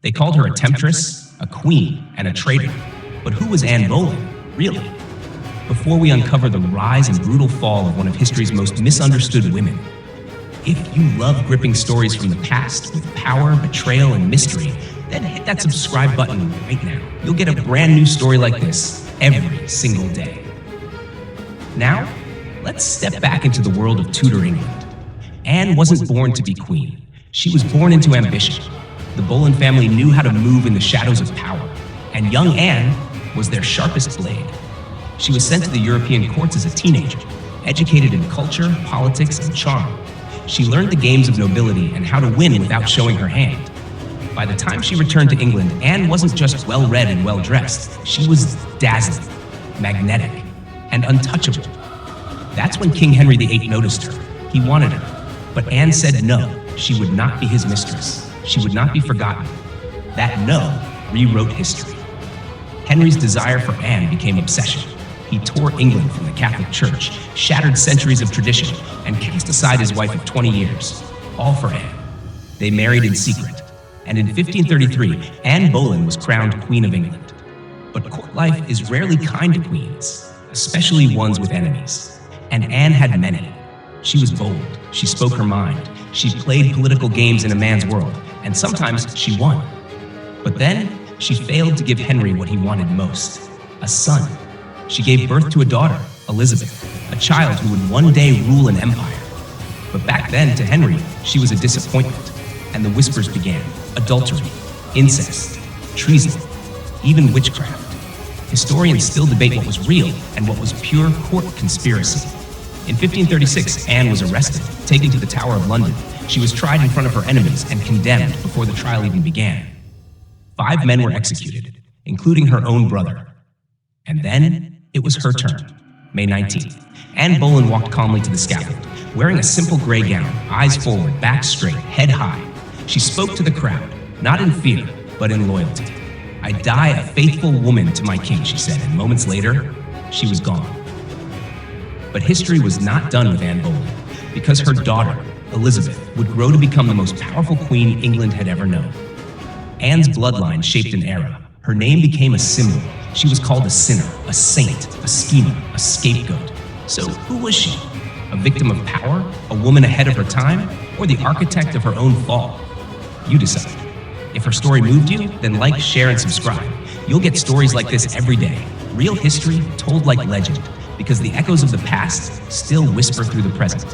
They called her a temptress, a queen, and a traitor. But who was Anne Boleyn, really? Before we uncover the rise and brutal fall of one of history's most misunderstood women, if you love gripping stories from the past with power, betrayal, and mystery, then hit that subscribe button right now. You'll get a brand new story like this every single day. Now, let's step back into the world of Tudor England. Anne wasn't born to be queen. She was born into ambition. The Boleyn family knew how to move in the shadows of power, and young Anne was their sharpest blade. She was sent to the European courts as a teenager, educated in culture, politics, and charm. She learned the games of nobility and how to win without showing her hand. By the time she returned to England, Anne wasn't just well-read and well-dressed. She was dazzling, magnetic, and untouchable. That's when King Henry VIII noticed her. He wanted her. But Anne said no, she would not be his mistress. She would not be forgotten. That no rewrote history. Henry's desire for Anne became obsession. He tore England from the Catholic Church, shattered centuries of tradition, and cast aside his wife of 20 years, all for Anne. They married in secret, and in 1533, Anne Boleyn was crowned Queen of England. But court life is rarely kind to queens, especially ones with enemies. And Anne had many. She was bold, she spoke her mind, she played political games in a man's world, and sometimes she won. But then, she failed to give Henry what he wanted most, a son. She gave birth to a daughter, Elizabeth, a child who would one day rule an empire. But back then, to Henry, she was a disappointment, and the whispers began: adultery, incest, treason, even witchcraft. Historians still debate what was real and what was pure court conspiracy. In 1536, Anne was arrested, taken to the Tower of London. She was tried in front of her enemies and condemned before the trial even began. 5 men were executed, including her own brother. And then, it was her turn. May 19th, Anne Boleyn walked calmly to the scaffold, wearing a simple gray gown, eyes forward, back straight, head high. She spoke to the crowd, not in fear, but in loyalty. "I die a faithful woman to my king," she said, and moments later, she was gone. But history was not done with Anne Boleyn, because her daughter, Elizabeth, would grow to become the most powerful queen England had ever known. Anne's bloodline shaped an era. Her name became a symbol. She was called a sinner, a saint, a schemer, a scapegoat. So who was she? A victim of power? A woman ahead of her time? Or the architect of her own fall? You decide. If her story moved you, then like, share, and subscribe. You'll get stories like this every day. Real history told like legend, because the echoes of the past still whisper through the present.